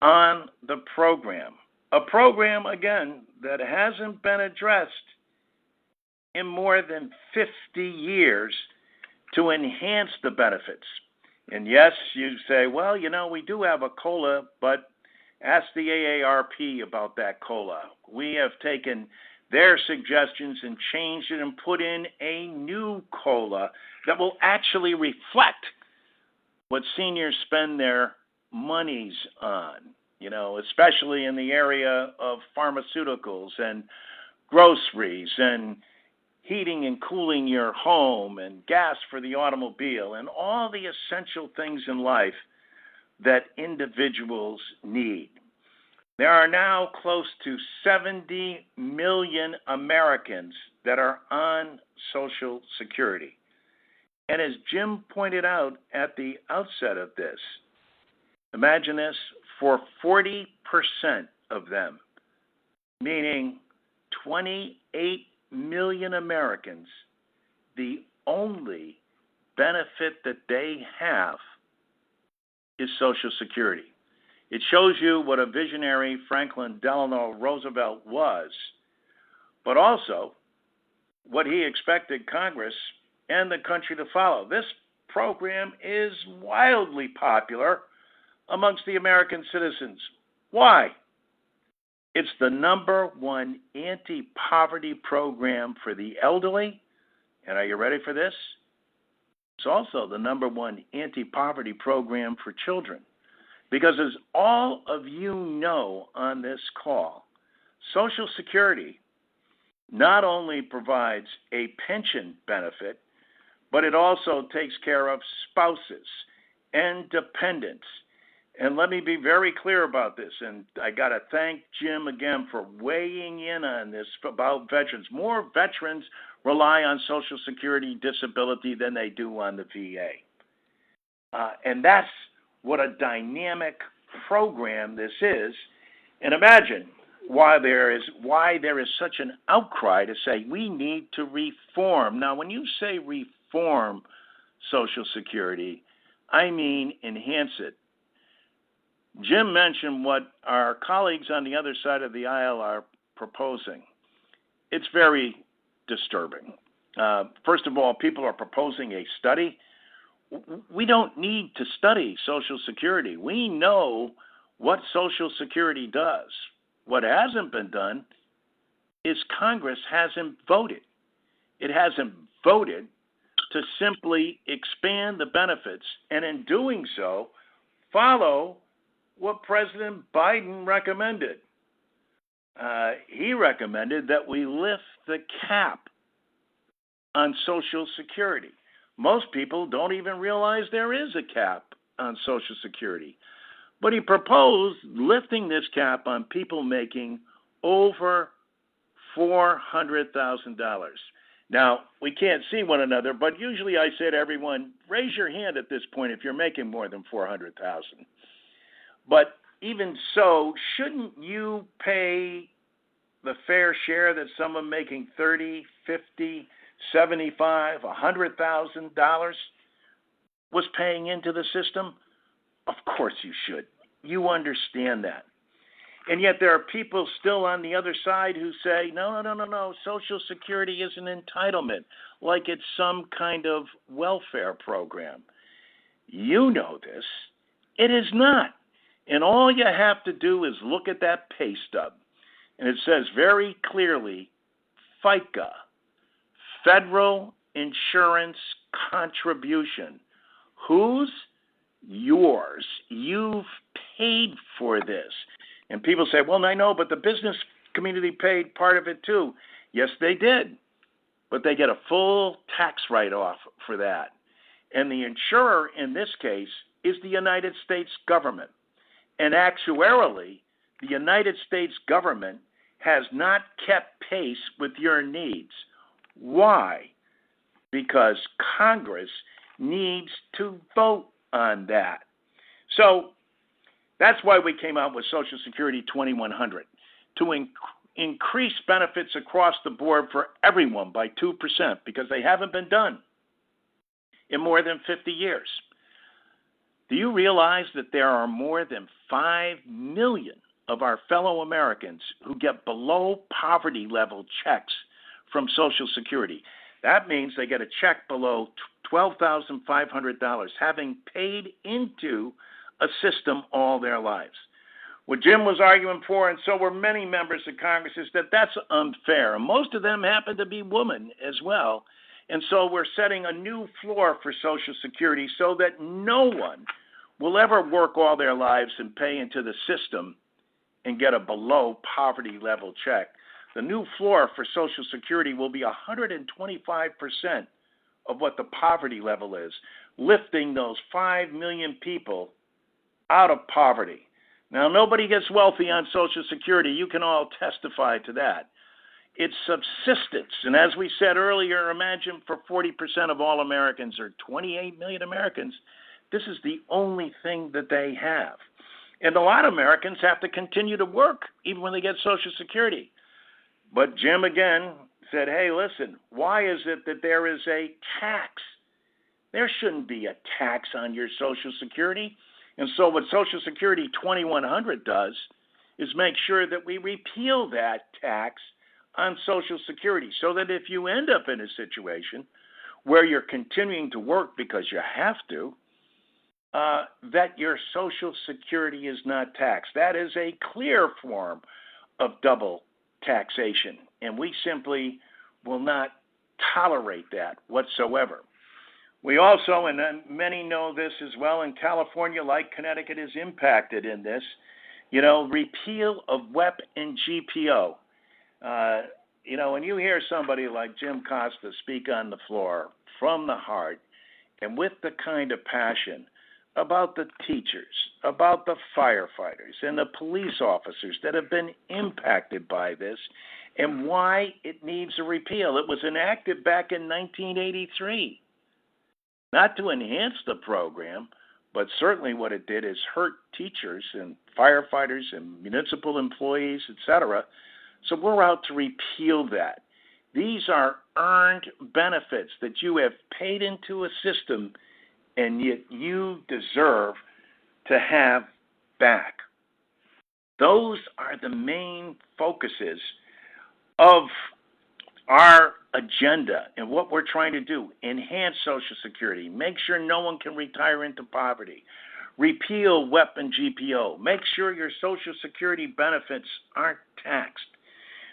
on the program. A program, again, that hasn't been addressed in more than 50 years to enhance the benefits. And yes, you say, well, we do have a COLA, but ask the AARP about that COLA. We have taken their suggestions and changed it and put in a new COLA that will actually reflect what seniors spend their monies on, especially in the area of pharmaceuticals and groceries and heating and cooling your home and gas for the automobile and all the essential things in life that individuals need. There are now close to 70 million Americans that are on Social Security. And as Jim pointed out at the outset of this, imagine this, for 40% of them, meaning 28 million Americans, the only benefit that they have is Social Security. It shows you what a visionary Franklin Delano Roosevelt was, but also what he expected Congress and the country to follow. This program is wildly popular amongst the American citizens. Why? It's the number one anti-poverty program for the elderly. And are you ready for this? It's also the number one anti-poverty program for children. Because as all of you know on this call, Social Security not only provides a pension benefit, but it also takes care of spouses and dependents. And let me be very clear about this, and I got to thank Jim again for weighing in on this about veterans. More veterans rely on Social Security disability than they do on the VA. And that's what a dynamic program this is. And imagine why there is such an outcry to say we need to reform. Now, when you say reform Social Security, I mean enhance it. Jim mentioned what our colleagues on the other side of the aisle are proposing. It's very disturbing. First of all, people are proposing a study. We don't need to study Social Security. We know what Social Security does. What hasn't been done is Congress hasn't voted. It hasn't voted to simply expand the benefits, and in doing so, follow what President Biden recommended. He recommended that we lift the cap on Social Security. Most people don't even realize there is a cap on Social Security. But he proposed lifting this cap on people making over $400,000. Now, we can't see one another, but usually I say to everyone, raise your hand at this point if you're making more than $400,000. But even so, shouldn't you pay the fair share that someone making $30,000, $50,000, $75,000, $100,000 was paying into the system? Of course you should. You understand that. And yet there are people still on the other side who say, no, Social Security is an entitlement, like it's some kind of welfare program. You know this. It is not. And all you have to do is look at that pay stub. And it says very clearly, FICA, Federal Insurance Contribution. Whose? Yours. You've paid for this. And people say, well, I know, but the business community paid part of it too. Yes, they did. But they get a full tax write-off for that. And the insurer in this case is the United States government. And actuarially, the United States government has not kept pace with your needs. Why? Because Congress needs to vote on that. So that's why we came out with Social Security 2100, to increase benefits across the board for everyone by 2%, because they haven't been done in more than 50 years. Do you realize that there are more than 5 million of our fellow Americans who get below poverty level checks from Social Security? That means they get a check below $12,500, having paid into a system all their lives. What Jim was arguing for, and so were many members of Congress, is that that's unfair. And most of them happen to be women as well. And so we're setting a new floor for Social Security so that no one will ever work all their lives and pay into the system and get a below poverty level check. The new floor for Social Security will be 125% of what the poverty level is, lifting those 5 million people out of poverty. Now, nobody gets wealthy on Social Security. You can all testify to that. It's subsistence. And as we said earlier, imagine for 40% of all Americans, or 28 million Americans, this is the only thing that they have. And a lot of Americans have to continue to work even when they get Social Security. But Jim, again, said, hey, listen, why is it that there is a tax? There shouldn't be a tax on your Social Security. And so what Social Security 2100 does is make sure that we repeal that tax on Social Security so that if you end up in a situation where you're continuing to work because you have to, that your Social Security is not taxed. That is a clear form of double taxation, and we simply will not tolerate that whatsoever. We also, and many know this as well, in California, like Connecticut, is impacted in this, repeal of WEP and GPO. When you hear somebody like Jim Costa speak on the floor from the heart and with the kind of passion about the teachers, about the firefighters, and the police officers that have been impacted by this and why it needs a repeal. It was enacted back in 1983. Not to enhance the program, but certainly what it did is hurt teachers and firefighters and municipal employees, etc. So we're out to repeal that. These are earned benefits that you have paid into a system and yet you deserve to have back. Those are the main focuses of our agenda and what we're trying to do. Enhance Social Security. Make sure no one can retire into poverty. Repeal WEP and GPO. Make sure your Social Security benefits aren't taxed.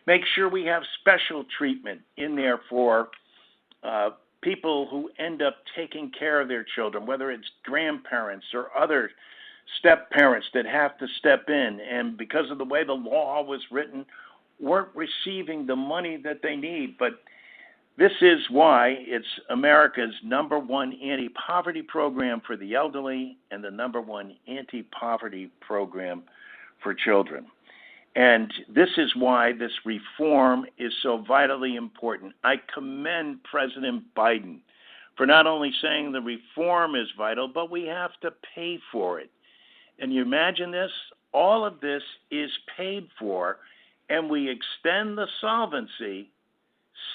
Make sure we have special treatment in there for people who end up taking care of their children, whether it's grandparents or other step-parents that have to step in, and because of the way the law was written, weren't receiving the money that they need. But this is why it's America's number one anti-poverty program for the elderly and the number one anti-poverty program for children. And this is why this reform is so vitally important. I commend President Biden for not only saying the reform is vital, but we have to pay for it. And you imagine this? All of this is paid for, and we extend the solvency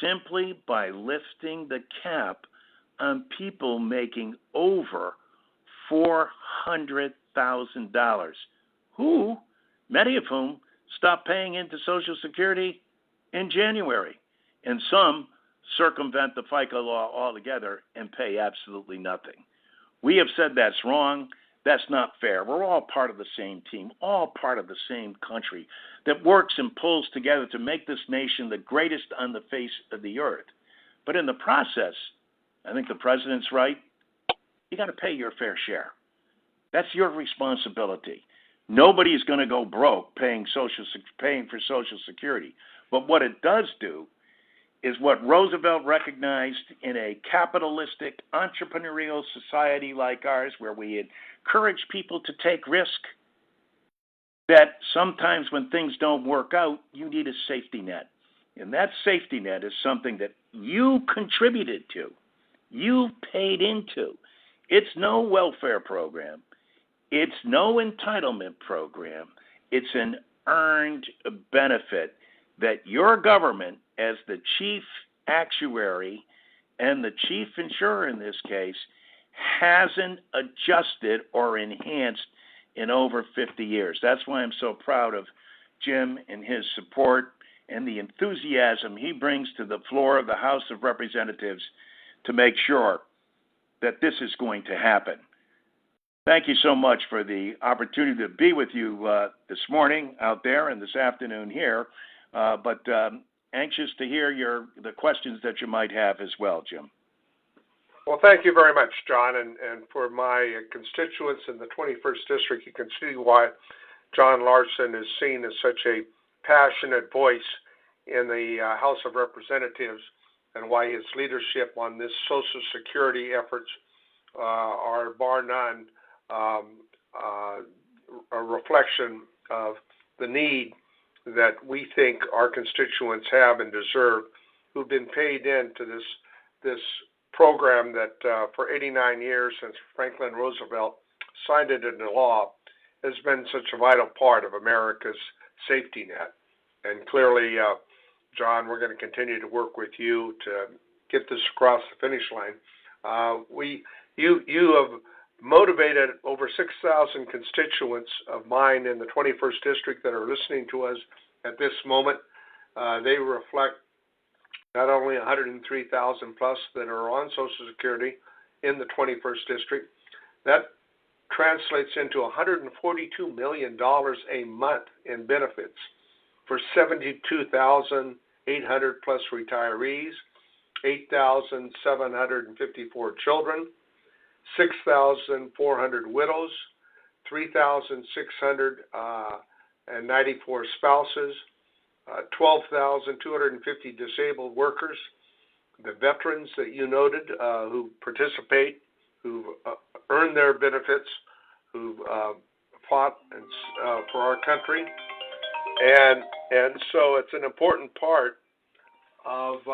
simply by lifting the cap on people making over $400,000, who, many of whom, stop paying into Social Security in January, and some circumvent the FICA law altogether and pay absolutely nothing. We have said that's wrong. That's not fair. We're all part of the same team, all part of the same country that works and pulls together to make this nation the greatest on the face of the earth. But in the process, I think the president's right. You got to pay your fair share. That's your responsibility. Nobody's going to go broke paying for Social Security. But what it does do is what Roosevelt recognized in a capitalistic, entrepreneurial society like ours, where we encourage people to take risk, that sometimes when things don't work out, you need a safety net. And that safety net is something that you contributed to, you paid into. It's no welfare program. It's no entitlement program. It's an earned benefit that your government, as the chief actuary and the chief insurer in this case, hasn't adjusted or enhanced in over 50 years. That's why I'm so proud of Jim and his support and the enthusiasm he brings to the floor of the House of Representatives to make sure that this is going to happen. Thank you so much for the opportunity to be with you this morning out there and this afternoon here, but anxious to hear the questions that you might have as well, Jim. Well, thank you very much, John, and for my constituents in the 21st District, you can see why John Larson is seen as such a passionate voice in the House of Representatives, and why his leadership on this Social Security efforts are bar none a reflection of the need that we think our constituents have and deserve, who've been paid into this program that for 89 years since Franklin Roosevelt signed it into law has been such a vital part of America's safety net. And clearly, John, we're going to continue to work with you to get this across the finish line. You have motivated over 6,000 constituents of mine in the 21st District that are listening to us at this moment. They reflect not only 103,000 plus that are on Social Security in the 21st District. That translates into $142 million a month in benefits for 72,800 plus retirees, 8,754 children, 6,400 widows, 3,694 spouses, 12,250 disabled workers, the veterans that you noted who participate, who've earned their benefits, who've fought for our country, and so it's an important part of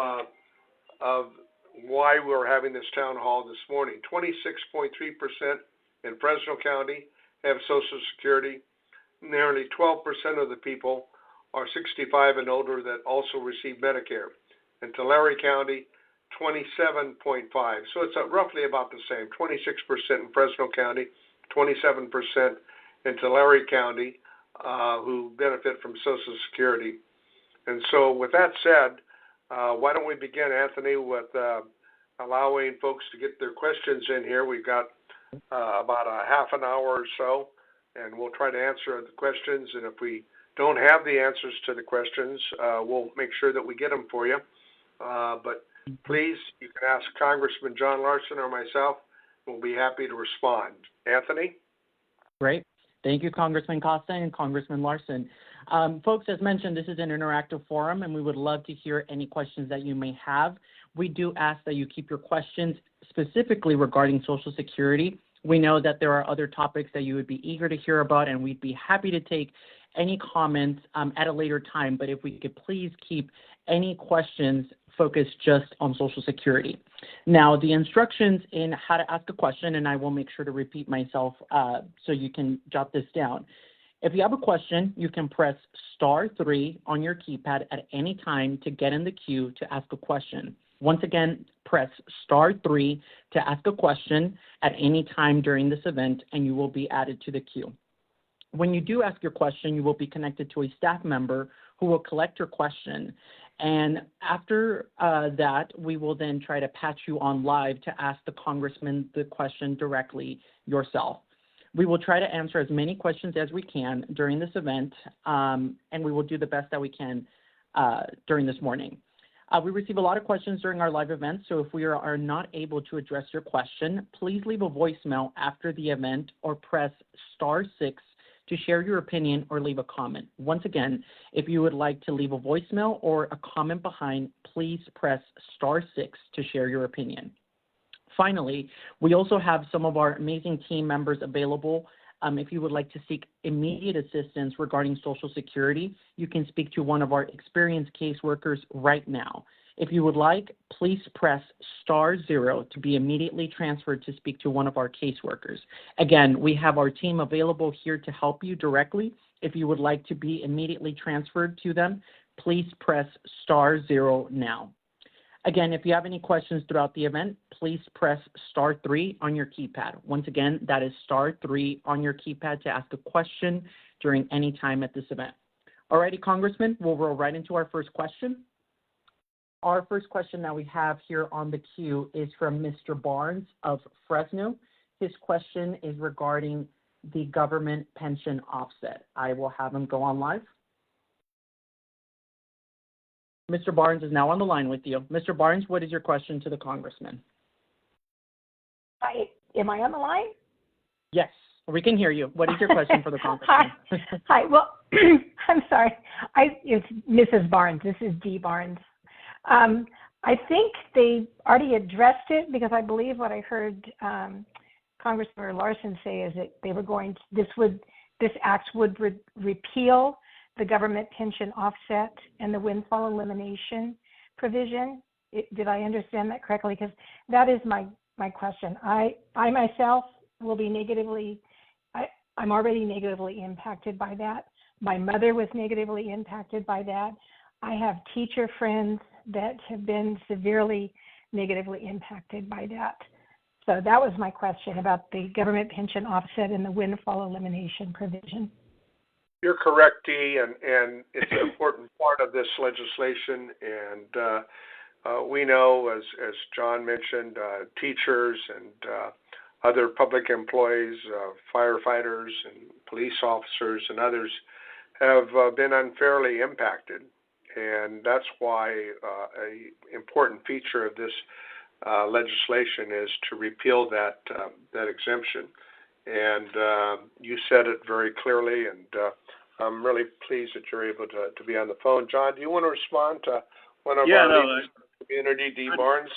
why we're having this town hall this morning. 26.3% in Fresno County have Social Security. Nearly 12% of the people are 65 and older that also receive Medicare. In Tulare County, 27.5. So it's roughly about the same. 26% in Fresno County, 27% in Tulare County who benefit from Social Security. And so with that said, why don't we begin, Anthony, with allowing folks to get their questions in here. We've got about a half an hour or so, and we'll try to answer the questions. And if we don't have the answers to the questions, we'll make sure that we get them for you. But please, you can ask Congressman John Larson or myself. We'll be happy to respond. Anthony? Great. Thank you, Congressman Costa and Congressman Larson. Folks, as mentioned, this is an interactive forum, and we would love to hear any questions that you may have. We do ask that you keep your questions specifically regarding Social Security. We know that there are other topics that you would be eager to hear about, and we'd be happy to take any comments at a later time. But if we could please keep any questions focused just on Social Security. Now, the instructions in how to ask a question, and I will make sure to repeat myself so you can jot this down. If you have a question, you can press *3 on your keypad at any time to get in the queue to ask a question. Once again, press *3 to ask a question at any time during this event, and you will be added to the queue. When you do ask your question, you will be connected to a staff member who will collect your question. And after that, we will then try to patch you on live to ask the congressman the question directly yourself. We will try to answer as many questions as we can during this event, and we will do the best that we can during this morning. We receive a lot of questions during our live event, so if we are not able to address your question, please leave a voicemail after the event or press *6 to share your opinion or leave a comment. Once again, if you would like to leave a voicemail or a comment behind, please press *6 to share your opinion. Finally, we also have some of our amazing team members available. If you would like to seek immediate assistance regarding Social Security, you can speak to one of our experienced caseworkers right now. If you would like, please press *0 to be immediately transferred to speak to one of our caseworkers. Again, we have our team available here to help you directly. If you would like to be immediately transferred to them, please press *0 now. Again, if you have any questions throughout the event, please press *3 on your keypad. Once again, that is *3 on your keypad to ask a question during any time at this event. Alrighty, Congressman, we'll roll right into our first question. Our first question that we have here on the queue is from Mr. Barnes of Fresno. His question is regarding the government pension offset. I will have him go on live. Mr. Barnes is now on the line with you. Mr. Barnes, what is your question to the Congressman? Hi, am I on the line? Yes, we can hear you. What is your question for the Congressman? Hi. Well, I'm sorry. It's Mrs. Barnes. This is Dee Barnes. I think they already addressed it because I believe what I heard Congressman Larson say is that they were going to, this act would repeal the government pension offset and the windfall elimination provision. Did I understand that correctly? Because that is my question. I myself will be I'm already negatively impacted by that. My mother was negatively impacted by that. I have teacher friends that have been severely negatively impacted by that. So that was my question about the government pension offset and the windfall elimination provision. You're correct, Dee, and it's an important part of this legislation. And we know, as John mentioned, teachers and other public employees, firefighters and police officers and others have been unfairly impacted. And that's why an important feature of this legislation is to repeal that exemption. And you said it very clearly, and I'm really pleased that you're able to be on the phone. John, do you want to respond to one of our leaders in the community, Dee Barnes?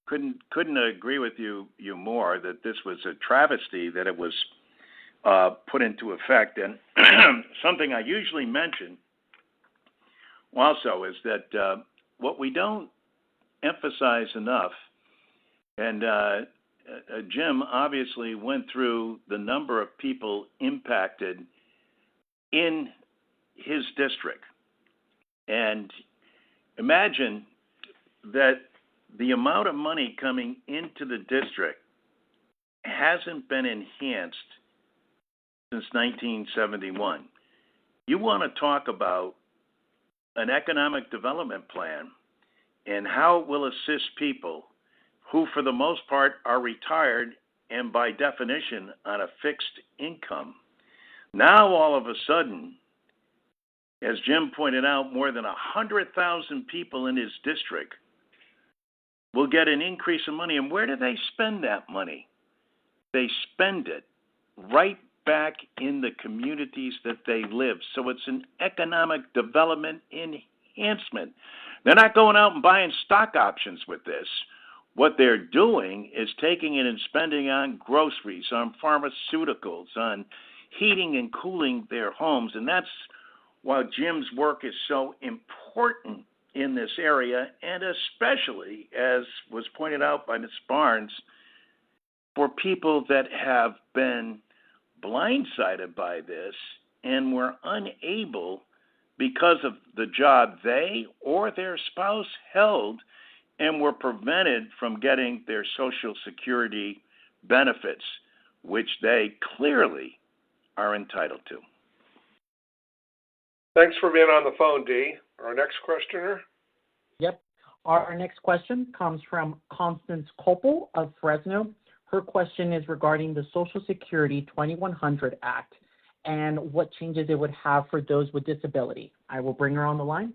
Couldn't agree with you more that this was a travesty that it was put into effect. And something I usually mention also is that what we don't emphasize enough, and Jim obviously went through the number of people impacted in his district. And imagine that the amount of money coming into the district hasn't been enhanced since 1971. You want to talk about an economic development plan and how it will assist people who, for the most part, are retired and by definition on a fixed income. Now, all of a sudden, as Jim pointed out, more than 100,000 people in his district will get an increase in money. And where do they spend that money? They spend it right back in the communities that they live. So it's an economic development enhancement. They're not going out and buying stock options with this. What they're doing is taking it and spending on groceries, on pharmaceuticals, on heating and cooling their homes. And that's why Jim's work is so important in this area, and especially, as was pointed out by Ms. Barnes, for people that have been blindsided by this and were unable, because of the job they or their spouse held, and were prevented from getting their Social Security benefits, which they clearly are entitled to. Thanks for being on the phone, Dee. Our next questioner? Yep. Our next question comes from Constance Copel of Fresno. Her question is regarding the Social Security 2100 Act and what changes it would have for those with disability. I will bring her on the line.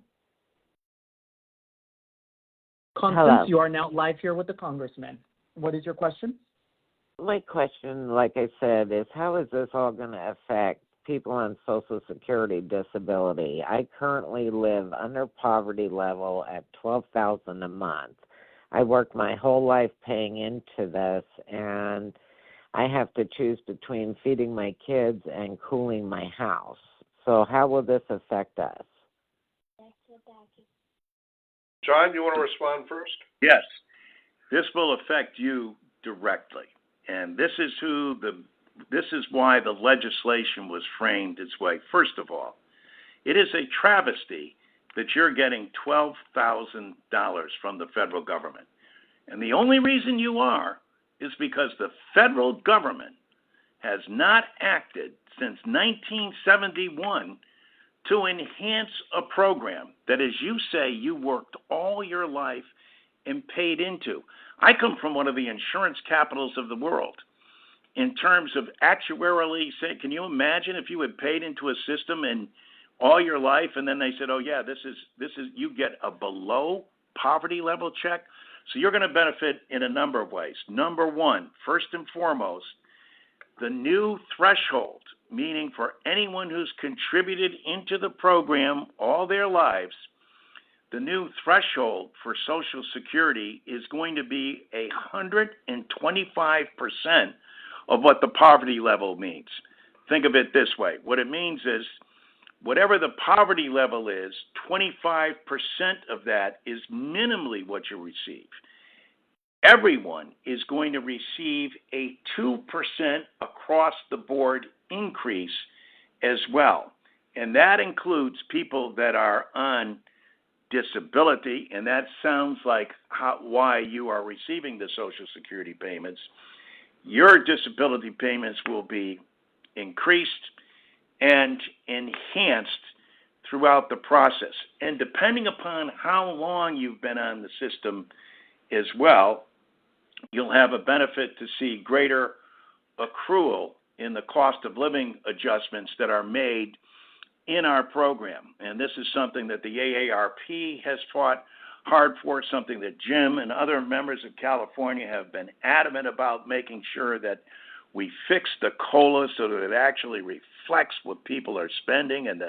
Constance, Hello. You are now live here with the Congressman. What is your question? My question, like I said, is how is this all going to affect people on Social Security disability? I currently live under poverty level at $12,000 a month. I worked my whole life paying into this, and I have to choose between feeding my kids and cooling my house. So how will this affect us? John, you want to respond first? Yes, this will affect you directly, and this is why the legislation was framed its way. First of all, it is a travesty that you're getting $12,000 from the federal government. And the only reason you are is because the federal government has not acted since 1971 to enhance a program that, as you say, you worked all your life and paid into. I come from one of the insurance capitals of the world. In terms of actuarially, say, can you imagine if you had paid into a system and all your life, and then they said, "Oh yeah, this is you get a below poverty level check." So you're going to benefit in a number of ways. Number one, first and foremost, the new threshold, meaning for anyone who's contributed into the program all their lives, the new threshold for Social Security is going to be 125% of what the poverty level means. Think of it this way. What it means is whatever the poverty level is, 25% of that is minimally what you receive. Everyone is going to receive a 2% across the board increase as well. And that includes people that are on disability, and that sounds like why you are receiving the Social Security payments. Your disability payments will be increased and enhanced throughout the process. And depending upon how long you've been on the system as well, you'll have a benefit to see greater accrual in the cost of living adjustments that are made in our program. And this is something that the AARP has fought hard for, something that Jim and other members of California have been adamant about, making sure that we fix the COLA so that it actually reflects what people are spending. And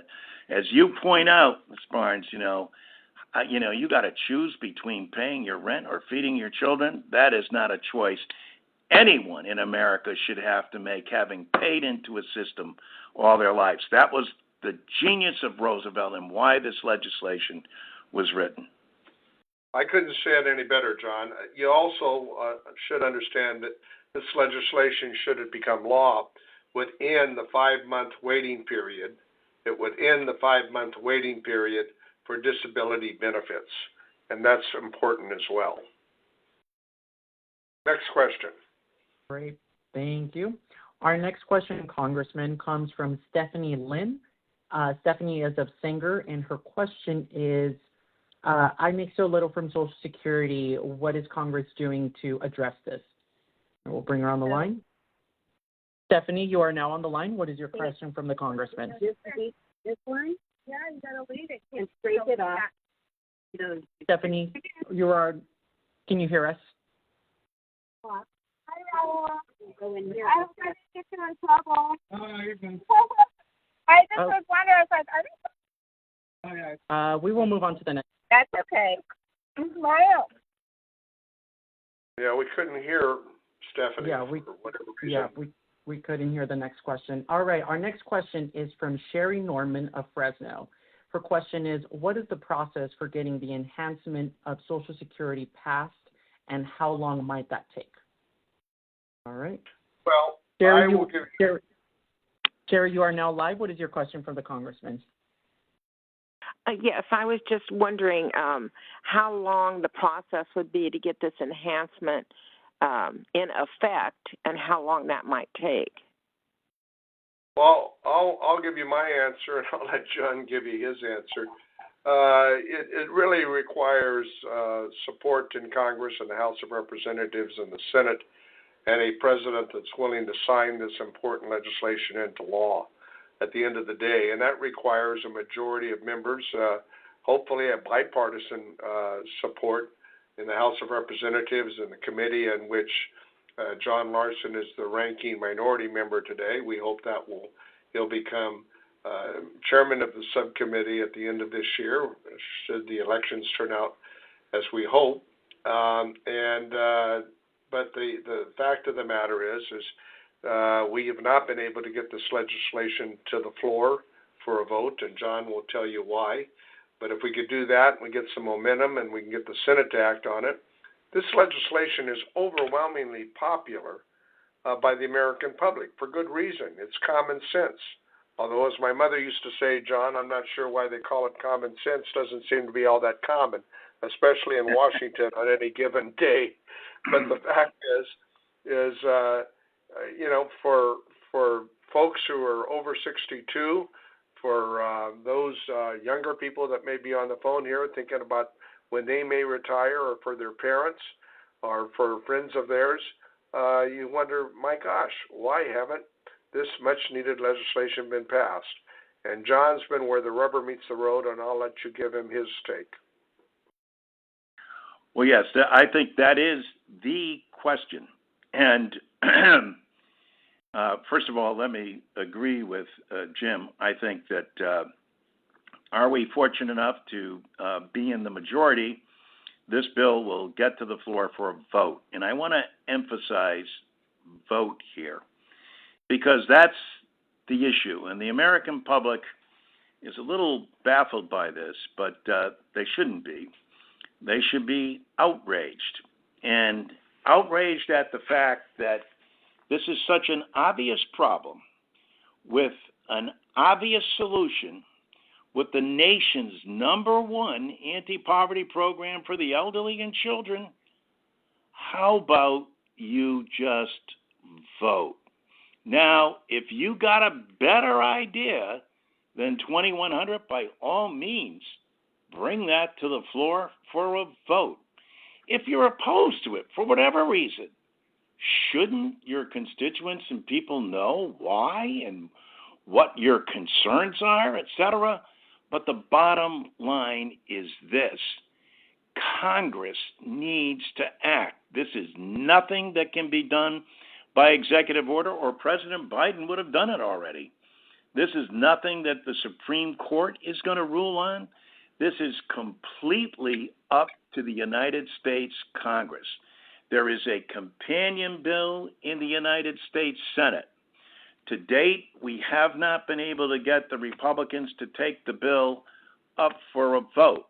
as you point out, Ms. Barnes, you got to choose between paying your rent or feeding your children. That is not a choice anyone in America should have to make, having paid into a system all their lives. That was the genius of Roosevelt and why this legislation was written. I couldn't say it any better, John. You also should understand that this legislation, should it become law, would end the 5-month waiting period. It would end the 5-month waiting period for disability benefits, and that's important as well. Next question. Great. Thank you. Our next question, Congressman, comes from Stephanie Lynn. Stephanie is of Sanger, and her question is, I make so little from Social Security. What is Congress doing to address this? And we'll bring her on the line. Stephanie, you are now on the line. What is your question from the Congressman? This one? Yeah, you gotta leave it and scrape it off. Stephanie, can you hear us? Hi, Raul. Go in here. I was trying to get you in trouble. Oh, you're good. I just was wondering, I was like, are they? We will move on to the next. That's okay. Smile. Yeah, we couldn't hear Stephanie Yeah, for whatever reason. Yeah, we couldn't hear the next question. All right, our next question is from Sherry Norman of Fresno. Her question is, what is the process for getting the enhancement of Social Security passed, and how long might that take? All right. Well, Sherry, you are now live. What is your question from the Congressman? Yes, I was just wondering how long the process would be to get this enhancement in effect, and how long that might take. Well, I'll give you my answer, and I'll let John give you his answer. It really requires support in Congress and the House of Representatives and the Senate, and a president that's willing to sign this important legislation into law at the end of the day. And that requires a majority of members, hopefully a bipartisan support in the House of Representatives and the committee in which John Larson is the ranking minority member today. We hope that he'll become chairman of the subcommittee at the end of this year, should the elections turn out as we hope. But the fact of the matter is we have not been able to get this legislation to the floor for a vote, and John will tell you why. But if we could do that and we get some momentum and we can get the Senate to act on it, this legislation is overwhelmingly popular by the American public for good reason. It's common sense. Although, as my mother used to say, John, I'm not sure why they call it common sense. Doesn't seem to be all that common, especially in Washington on any given day. But the fact is, for folks who are over 62, for those younger people that may be on the phone here thinking about when they may retire, or for their parents, or for friends of theirs, you wonder, my gosh, why haven't this much-needed legislation been passed? And John's been where the rubber meets the road, and I'll let you give him his take. Well, yes, I think that is the question. And first of all, let me agree with Jim. I think that are we fortunate enough to be in the majority, this bill will get to the floor for a vote. And I want to emphasize vote here, because that's the issue. And the American public is a little baffled by this, but they shouldn't be. They should be outraged, and outraged at the fact that this is such an obvious problem with an obvious solution, with the nation's #1 anti-poverty program for the elderly and children. How about you just vote? Now, if you got a better idea than 2100, by all means, bring that to the floor for a vote. If you're opposed to it for whatever reason, shouldn't your constituents and people know why and what your concerns are, etc.? But the bottom line is this: Congress needs to act. This is nothing that can be done by executive order, or President Biden would have done it already. This is nothing that the Supreme Court is going to rule on. This is completely up to the United States Congress. There is a companion bill in the United States Senate. To date, we have not been able to get the Republicans to take the bill up for a vote.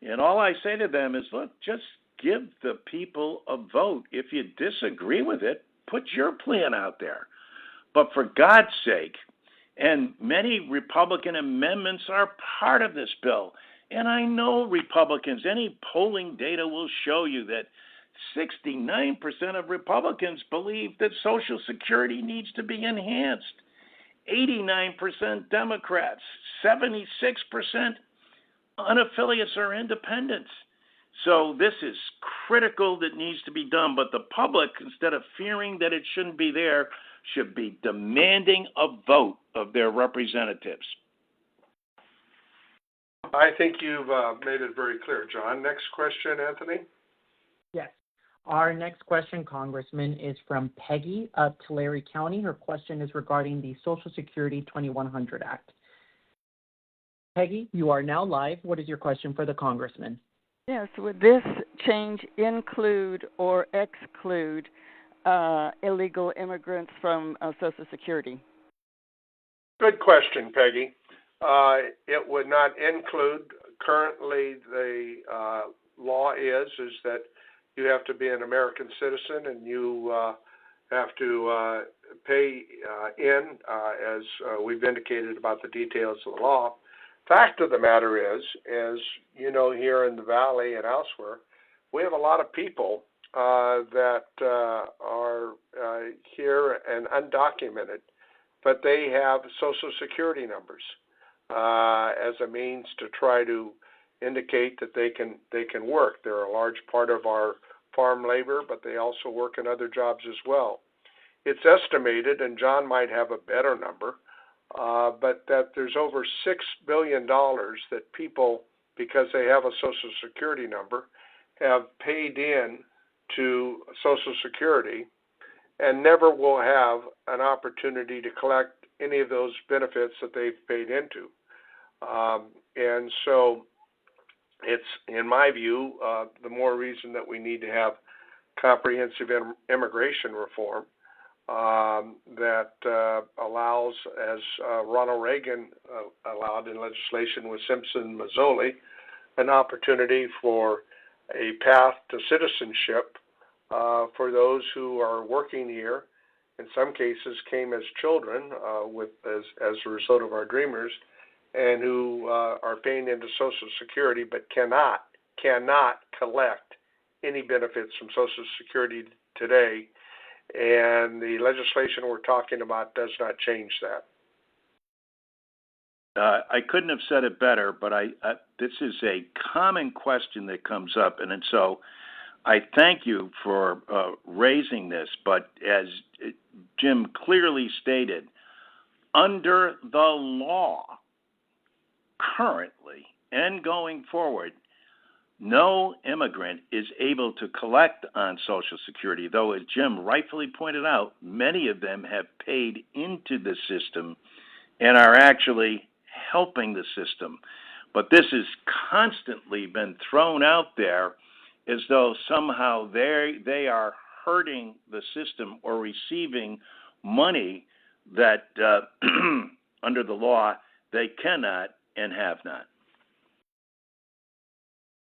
And all I say to them is, look, just give the people a vote. If you disagree with it, put your plan out there. But for God's sake, and many Republican amendments are part of this bill. And I know Republicans, any polling data will show you that 69% of Republicans believe that Social Security needs to be enhanced. 89% Democrats, 76% unaffiliates or independents. So this is critical that needs to be done. But the public, instead of fearing that it shouldn't be there, should be demanding a vote of their representatives. I think you've made it very clear, John. Next question, Anthony. Yes. Our next question, Congressman, is from Peggy of Tulare County. Her question is regarding the Social Security 2100 Act. Peggy, you are now live. What is your question for the Congressman? Yes, would this change include or exclude illegal immigrants from Social Security? Good question, Peggy. It would not include. Currently, the law is that you have to be an American citizen, and you have to pay in, as we've indicated about the details of the law. Fact of the matter is, as you know, here in the Valley and elsewhere, we have a lot of people that are here and undocumented, but they have Social Security numbers as a means to try to indicate that they can work. They're a large part of our farm labor, but they also work in other jobs as well. It's estimated, and John might have a better number, but that there's over $6 billion that people, because they have a Social Security number, have paid in to Social Security and never will have an opportunity to collect any of those benefits that they've paid into. And so it's, in my view, the more reason that we need to have comprehensive immigration reform that allows, as Ronald Reagan allowed in legislation with Simpson-Mazzoli, an opportunity for a path to citizenship for those who are working here in some cases came as children as a result of our dreamers, and who are paying into Social Security but cannot collect any benefits from Social Security today. And the legislation we're talking about does not change that. I couldn't have said it better, but this is a common question that comes up, and so I thank you for raising this. But as Jim clearly stated, under the law, currently and going forward, no immigrant is able to collect on Social Security, though, as Jim rightfully pointed out, many of them have paid into the system and are actually helping the system. But this has constantly been thrown out there as though somehow they are hurting the system or receiving money that under the law they cannot and have not.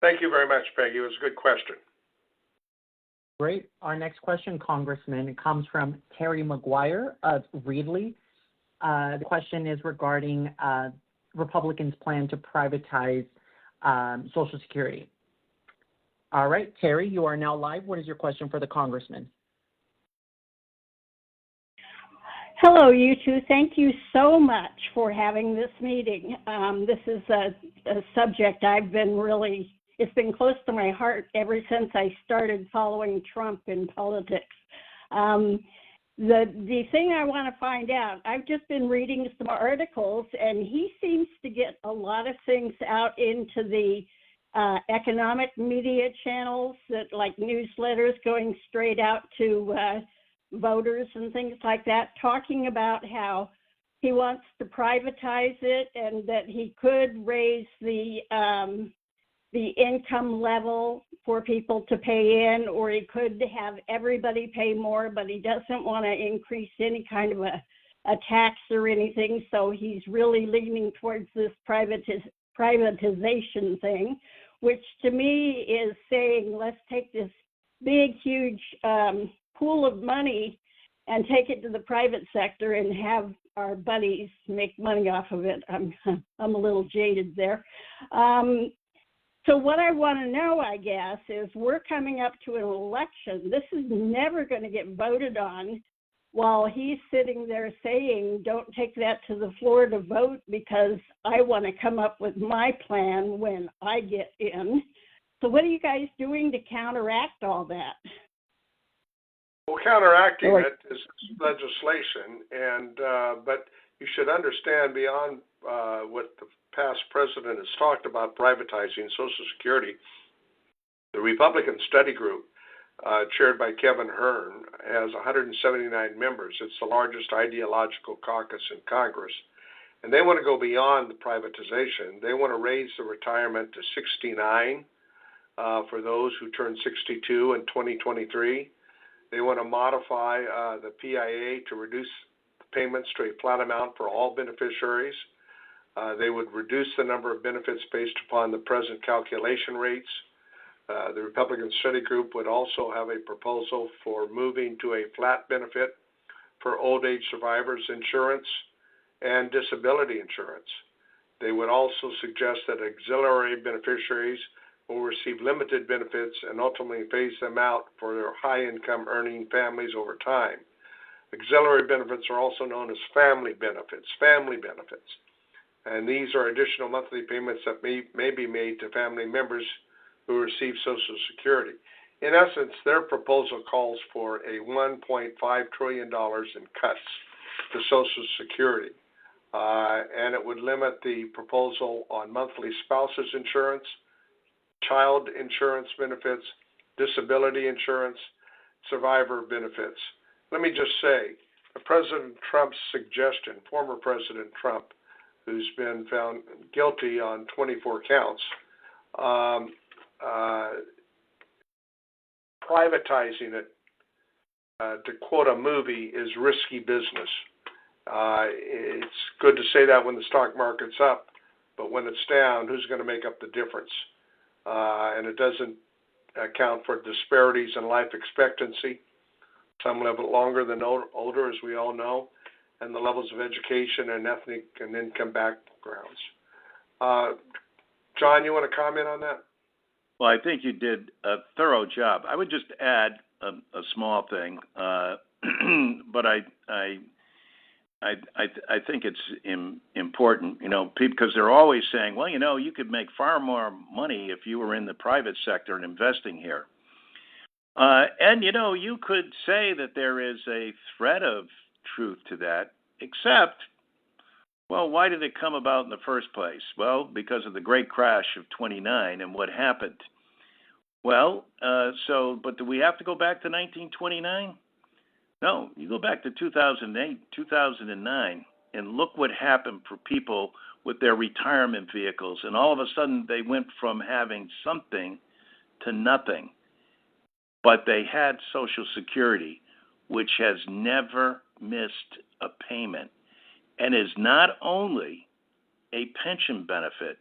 Thank you very much, Peggy. It was a good question. Great. Our next question, Congressman, comes from Terry McGuire of Reedley. The question is regarding Republicans' plan to privatize Social Security. All right, Terry, you are now live. What is your question for the Congressman? Hello, you two. Thank you so much for having this meeting. This is a subject it's been close to my heart ever since I started following Trump in politics. The thing I want to find out, I've just been reading some articles, and he seems to get a lot of things out into the economic media channels, that like newsletters going straight out to voters and things like that, talking about how he wants to privatize it and that he could raise the income level for people to pay in, or he could have everybody pay more, but he doesn't want to increase any kind of a tax or anything. So he's really leaning towards this privatization thing, which to me is saying, let's take this big, huge pool of money and take it to the private sector and have our buddies make money off of it. I'm a little jaded there. So what I want to know, I guess, is we're coming up to an election. This is never going to get voted on while he's sitting there saying, don't take that to the floor to vote because I want to come up with my plan when I get in. So what are you guys doing to counteract all that? Well, counteracting it is legislation, but you should understand beyond what the past president has talked about privatizing Social Security. The Republican Study Group, chaired by Kevin Hern, has 179 members. It's the largest ideological caucus in Congress. And they want to go beyond the privatization. They want to raise the retirement to 69 for those who turn 62 in 2023. They want to modify the PIA to reduce the payments to a flat amount for all beneficiaries. They would reduce the number of benefits based upon the present calculation rates. The Republican Study Group would also have a proposal for moving to a flat benefit for old age survivors insurance and disability insurance. They would also suggest that auxiliary beneficiaries will receive limited benefits and ultimately phase them out for their high-income earning families over time. Auxiliary benefits are also known as family benefits. And these are additional monthly payments that may be made to family members who receive Social Security. In essence, their proposal calls for a $1.5 trillion in cuts to Social Security. And it would limit the proposal on monthly spouses insurance, child insurance benefits, disability insurance, survivor benefits. Let me just say, President Trump's suggestion, former President Trump, who's been found guilty on 24 counts, privatizing it, to quote a movie, is risky business. It's good to say that when the stock market's up, but when it's down, who's going to make up the difference? And it doesn't account for disparities in life expectancy, Some live longer than older, as we all know, and the levels of education and ethnic and income backgrounds. John, you want to comment on that? Well, I think you did a thorough job. I would just add a small thing, but I think it's important, because they're always saying, well, you could make far more money if you were in the private sector and investing here. And, you could say that there is a thread of truth to that, except, well, why did it come about in the first place? Well, because of the great crash of '29 and what happened. Well, but do we have to go back to 1929? No, you go back to 2008, 2009, and look what happened for people with their retirement vehicles. And all of a sudden, they went from having something to nothing. But they had Social Security, which has never missed a payment, and is not only a pension benefit,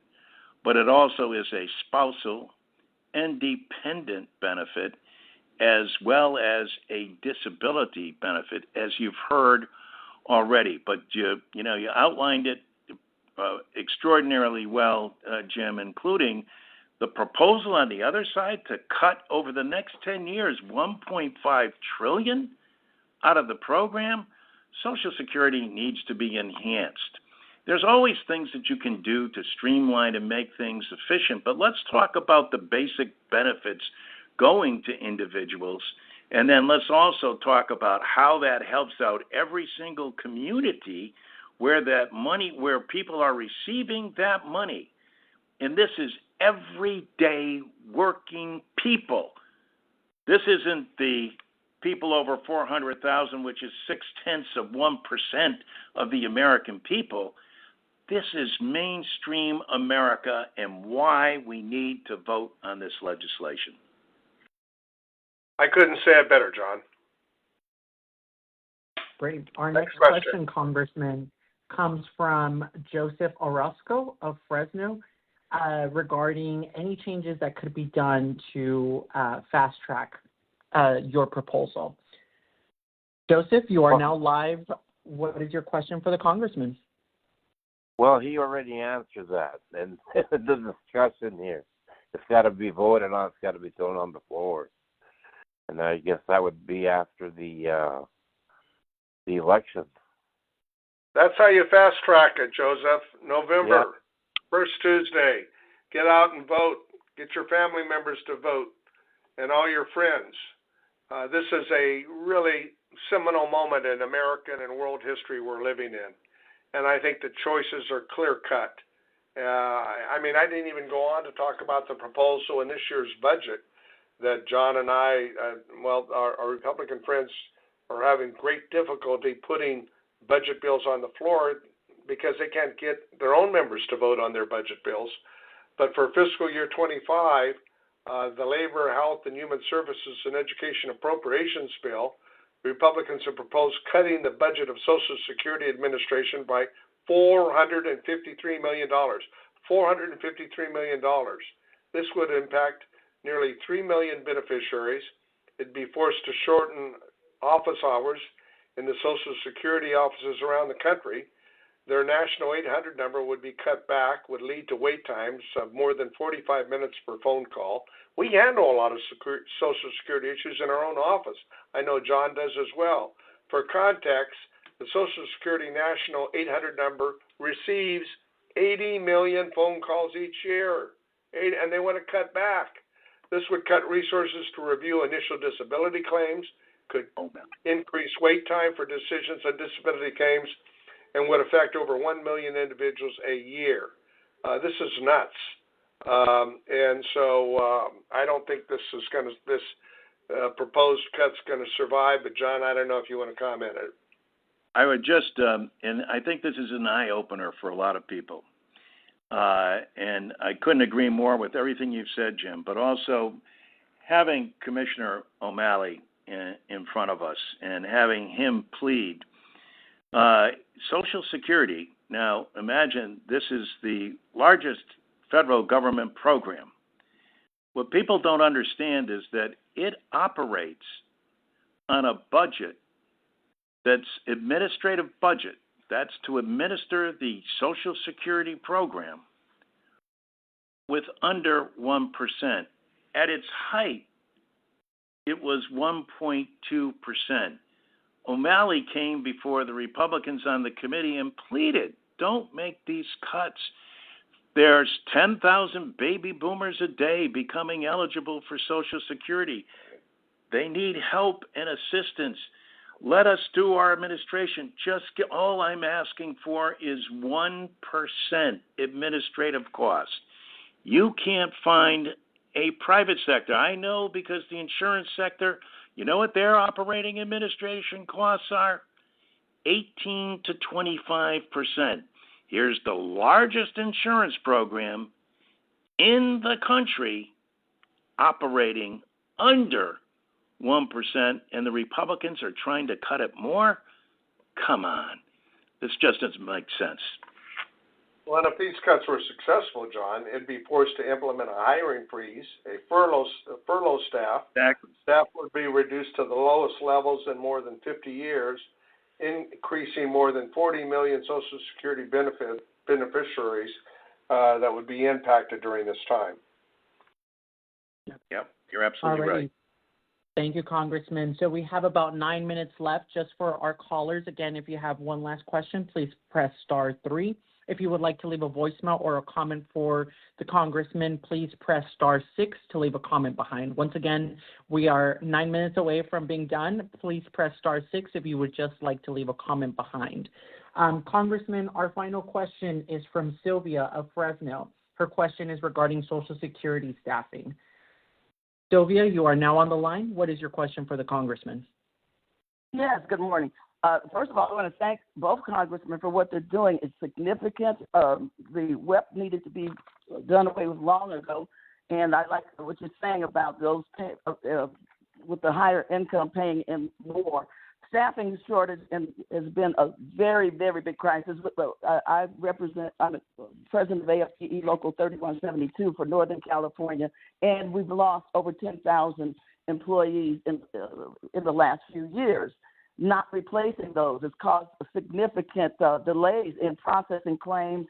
but it also is a spousal and dependent benefit, as well as a disability benefit, as you've heard already. But you outlined it extraordinarily well, Jim, including the proposal on the other side to cut over the next 10 years $1.5 trillion out of the program. Social Security needs to be enhanced. There's always things that you can do to streamline and make things efficient, but let's talk about the basic benefits going to individuals, and then let's also talk about how that helps out every single community where that money, where people are receiving that money. And this is everyday working people. This isn't the people over 400,000, which is 0.6% of the American people. This is mainstream America, and why we need to vote on this legislation. I couldn't say it better, John. Great. Our next question, Congressman, comes from Joseph Orozco of Fresno regarding any changes that could be done to fast track your proposal. Joseph, you are now live. What is your question for the Congressman? Well, he already answered that, and the discussion here, it's got to be voted on, it's got to be thrown on the floor. And I guess that would be after the election. That's how you fast track it, Joseph. November, first Tuesday. Get out and vote. Get your family members to vote and all your friends. This is a really seminal moment in American and world history we're living in. And I think the choices are clear-cut. I didn't even go on to talk about the proposal in this year's budget that John and I, our Republican friends are having great difficulty putting budget bills on the floor because they can't get their own members to vote on their budget bills. But for fiscal year 25, the Labor, Health, and Human Services and Education Appropriations Bill, Republicans have proposed cutting the budget of Social Security Administration by $453 million. $453 million. This would impact nearly 3 million beneficiaries. It'd be forced to shorten office hours in the Social Security offices around the country. Their national 800 number would be cut back, would lead to wait times of more than 45 minutes per phone call. We handle a lot of Social Security issues in our own office. I know John does as well. For context, the Social Security national 800 number receives 80 million phone calls each year, and they want to cut back. This would cut resources to review initial disability claims, could increase wait time for decisions on disability claims, and would affect over 1 million individuals a year. This is nuts. And so I don't think this proposed cut's going to survive. But John, I don't know if you want to comment on it. I would just, and I think this is an eye-opener for a lot of people. And I couldn't agree more with everything you've said, Jim, but also having Commissioner O'Malley in front of us and having him plead. Social Security, now imagine this is the largest federal government program. What people don't understand is that it operates on a budget that's administrative budget, that's to administer the Social Security program, with under 1%. At its height, it was 1.2%. O'Malley came before the Republicans on the committee and pleaded, don't make these cuts. There's 10,000 baby boomers a day becoming eligible for Social Security. They need help and assistance. Let us do our administration. All I'm asking for is 1% administrative cost. You can't find a private sector. I know, because the insurance sector, you know what their operating administration costs are? 18 to 25%. Here's the largest insurance program in the country operating under 1%, and the Republicans are trying to cut it more? Come on. This just doesn't make sense. Well, if these cuts were successful, John, it'd be forced to implement a hiring freeze, a furlough staff. Exactly. Staff would be reduced to the lowest levels in more than 50 years, increasing more than 40 million Social Security beneficiaries that would be impacted during this time. Yep, you're absolutely right. Thank you, Congressman. So we have about 9 minutes left just for our callers. Again, if you have one last question, please press *3. If you would like to leave a voicemail or a comment for the Congressman, please press *6 to leave a comment behind. Once again, we are 9 minutes away from being done. Please press *6 if you would just like to leave a comment behind. Congressman, our final question is from Sylvia of Fresno. Her question is regarding Social Security staffing. Sylvia, you are now on the line. What is your question for the Congressman? Yes, good morning. First of all, I want to thank both congressmen for what they're doing. It's significant. The WEP needed to be done away with long ago, and I like what you're saying about those with the higher income paying in more. Staffing shortage has been a very, very big crisis. I'm president of AFPE Local 3172 for Northern California, and we've lost over 10,000 employees in the last few years. Not replacing those has caused significant delays in processing claims.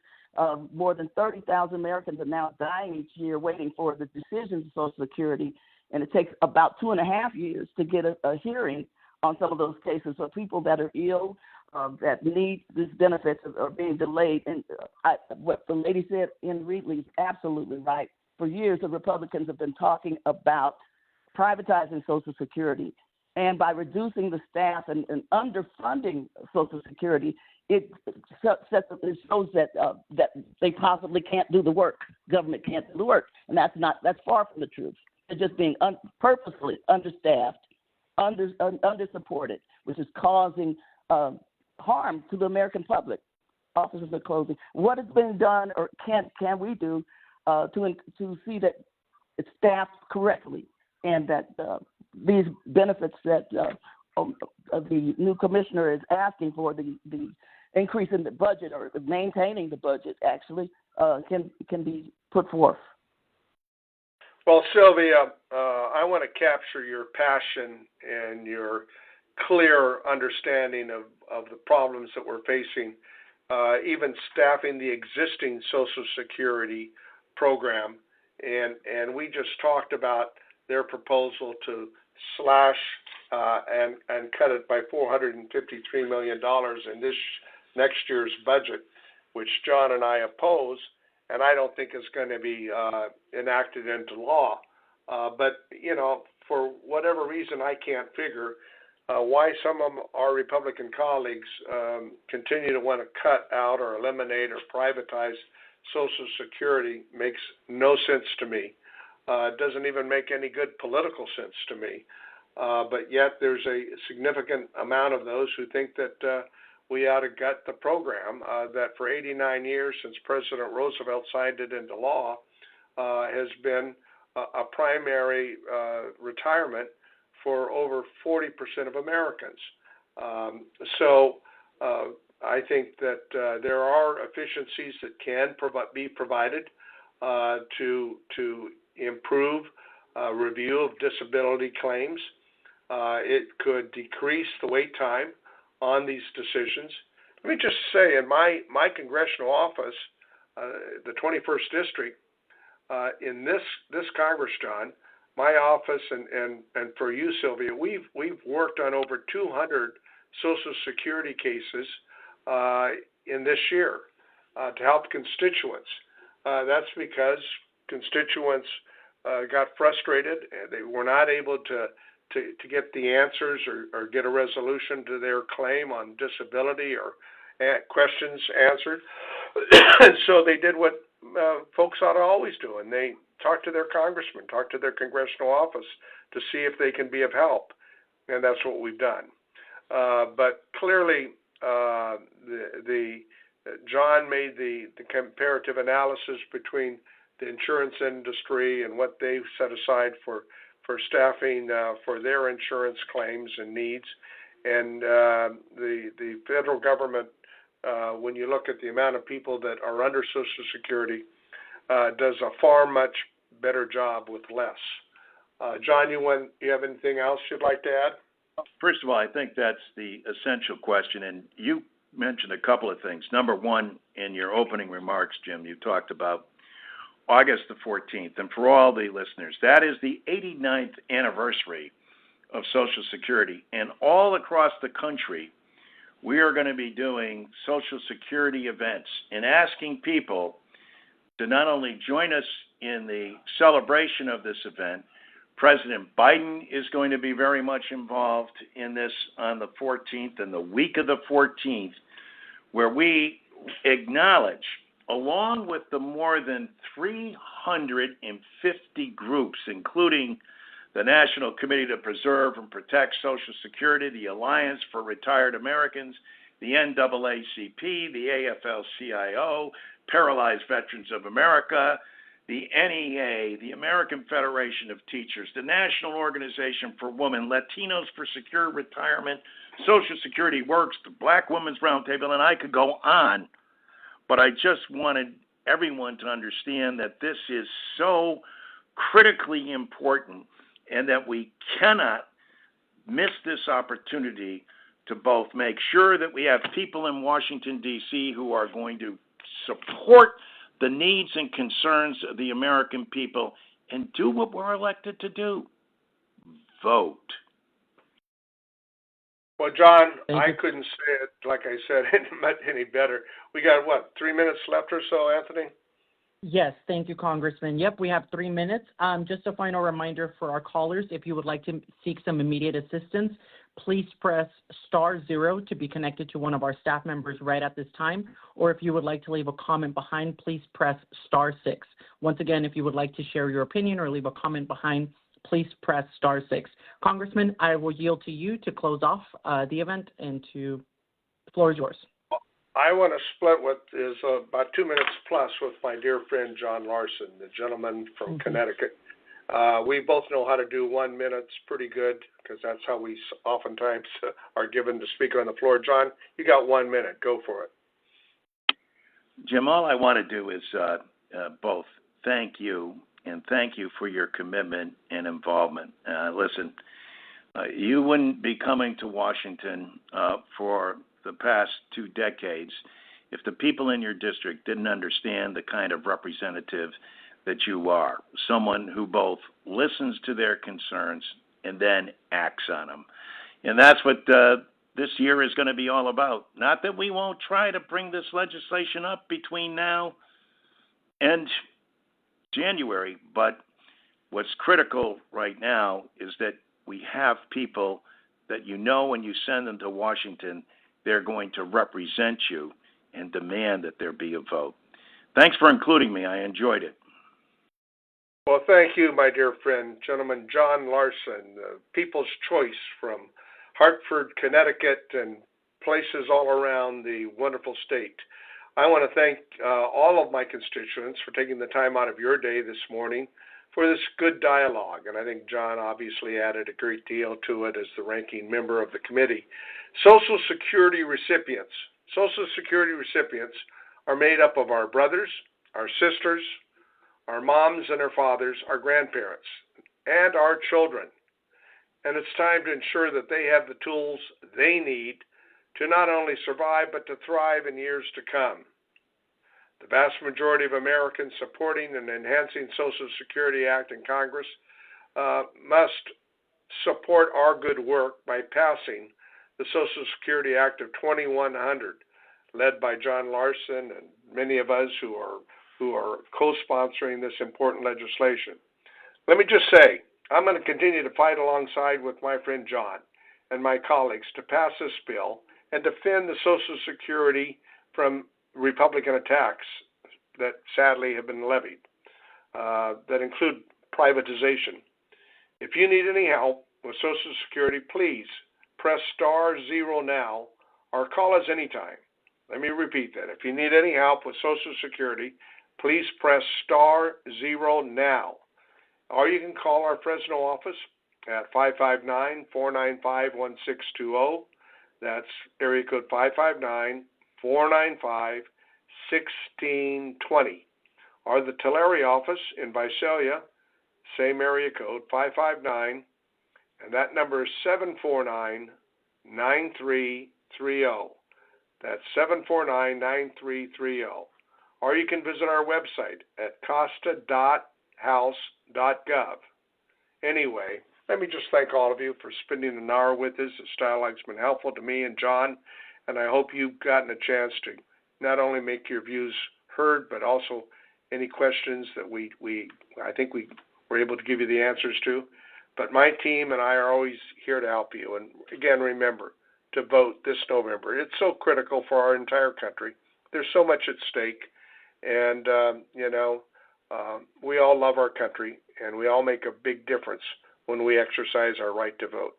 More than 30,000 Americans are now dying each year waiting for the decisions of Social Security, and it takes about 2.5 years to get a hearing on some of those cases. So people that are ill, that need these benefits are being delayed. And what the lady said in Reedley is absolutely right. For years, the Republicans have been talking about privatizing Social Security. And by reducing the staff and underfunding Social Security, it shows that they possibly can't do the work. Government can't do the work, and that's far from the truth. They're just being purposely understaffed, undersupported, which is causing harm to the American public. Offices are closing. What has been done, or can we do to see that it's staffed correctly, and that these benefits that the new commissioner is asking for, the increase in the budget or maintaining the budget, actually can be put forth? Well, Sylvia, I want to capture your passion and your clear understanding of the problems that we're facing, even staffing the existing Social Security program. And we just talked about their proposal to slash and cut it by $453 million in this next year's budget, which John and I oppose, and I don't think is going to be enacted into law. But, for whatever reason, I can't figure why some of our Republican colleagues continue to want to cut out or eliminate or privatize Social Security. Makes no sense to me. It doesn't even make any good political sense to me. But yet there's a significant amount of those who think that we ought to gut the program that for 89 years since President Roosevelt signed it into law has been a primary retirement for over 40% of Americans. So I think that there are efficiencies that can be provided to improve review of disability claims. It could decrease the wait time on these decisions. Let me just say, in my congressional office, the 21st district, in this Congress, John, my office and for you, Sylvia, we've worked on over 200 Social Security cases in this year to help constituents. That's because constituents got frustrated. They were not able to get the answers or get a resolution to their claim on disability or questions answered. And so they did what folks ought to always do, and they talked to their congressman, talked to their congressional office to see if they can be of help, and that's what we've done. But clearly, John made the comparative analysis between the insurance industry and what they've set aside for staffing for their insurance claims and needs, and the federal government, when you look at the amount of people that are under Social Security, does a far much better job with less. John, you have anything else you'd like to add? First of all, I think that's the essential question, and you mentioned a couple of things. Number one, in your opening remarks, Jim, you talked about August the 14th, and for all the listeners, that is the 89th anniversary of Social Security, and all across the country, we are going to be doing Social Security events and asking people to not only join us in the celebration of this event. President Biden is going to be very much involved in this on the 14th and the week of the 14th, where we acknowledge, along with the more than 350 groups, including the National Committee to Preserve and Protect Social Security, the Alliance for Retired Americans, the NAACP, the AFL-CIO, Paralyzed Veterans of America, the NEA, the American Federation of Teachers, the National Organization for Women, Latinos for Secure Retirement, Social Security Works, the Black Women's Roundtable, and I could go on. But I just wanted everyone to understand that this is so critically important and that we cannot miss this opportunity to both make sure that we have people in Washington, D.C. who are going to support the needs and concerns of the American people and do what we're elected to do, vote. Well, John, I couldn't say it, like I said, any better. We got, 3 minutes left or so, Anthony? Yes, thank you, Congressman. Yep, we have 3 minutes. Just a final reminder for our callers, if you would like to seek some immediate assistance, please press *0 to be connected to one of our staff members right at this time. Or if you would like to leave a comment behind, please press *6. Once again, if you would like to share your opinion or leave a comment behind, please press *6. Congressman, I will yield to you to close off the event, and the floor is yours. I want to split what is about 2 minutes plus with my dear friend John Larson, the gentleman from Connecticut. We both know how to do 1 minute pretty good, because that's how we oftentimes are given to speak on the floor. John, you got 1 minute. Go for it. Jim, all I want to do is both thank you and thank you for your commitment and involvement. Listen, you wouldn't be coming to Washington for the past 2 decades if the people in your district didn't understand the kind of representative that you are, someone who both listens to their concerns and then acts on them. And that's what this year is going to be all about. Not that we won't try to bring this legislation up between now and January, but what's critical right now is that we have people that you know when you send them to Washington, they're going to represent you and demand that there be a vote. Thanks for including me. I enjoyed it. Well, thank you, my dear friend, gentleman John Larson, People's Choice from Hartford, Connecticut, and places all around the wonderful state. I want to thank all of my constituents for taking the time out of your day this morning for this good dialogue, and I think John obviously added a great deal to it as the ranking member of the committee. Social Security recipients are made up of our brothers, our sisters, our moms and our fathers, our grandparents, and our children. and it's time to ensure that they have the tools they need to not only survive but to thrive in years to come. The vast majority of Americans supporting and enhancing Social Security Act in Congress must support our good work by passing the Social Security Act of 2100, led by John Larson and many of us who are co-sponsoring this important legislation. Let me just say, I'm going to continue to fight alongside with my friend John and my colleagues to pass this bill and defend the Social Security from Republican attacks that sadly have been levied, that include privatization. If you need any help with Social Security, please press *0 now or call us anytime. Let me repeat that. If you need any help with Social Security, please press *0 now. Or you can call our Fresno office at 559-495-1620. That's area code 559-495-1620. Or the Tulare office in Visalia, same area code, 559, and that number is 749-9330. That's 749-9330. Or you can visit our website at costa.house.gov. Anyway, let me just thank all of you for spending an hour with us. This dialogue's been helpful to me and John, and I hope you've gotten a chance to not only make your views heard, but also any questions that I think we were able to give you the answers to. But my team and I are always here to help you. And again, remember to vote this November. It's so critical for our entire country. There's so much at stake. And, we all love our country, and we all make a big difference when we exercise our right to vote.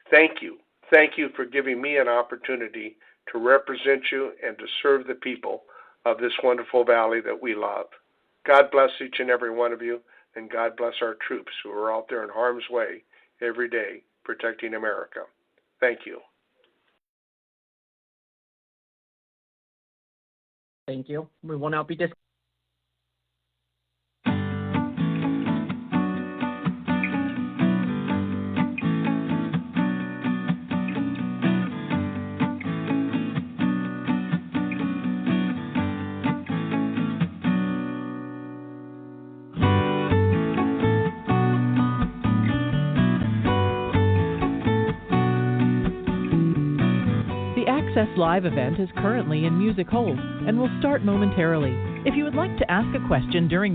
Thank you. Thank you for giving me an opportunity to represent you and to serve the people of this wonderful valley that we love. God bless each and every one of you, and God bless our troops who are out there in harm's way every day protecting America. Thank you. Thank you. We will now be discussing. The Access Live event is currently in music hold and will start momentarily. If you would like to ask a question during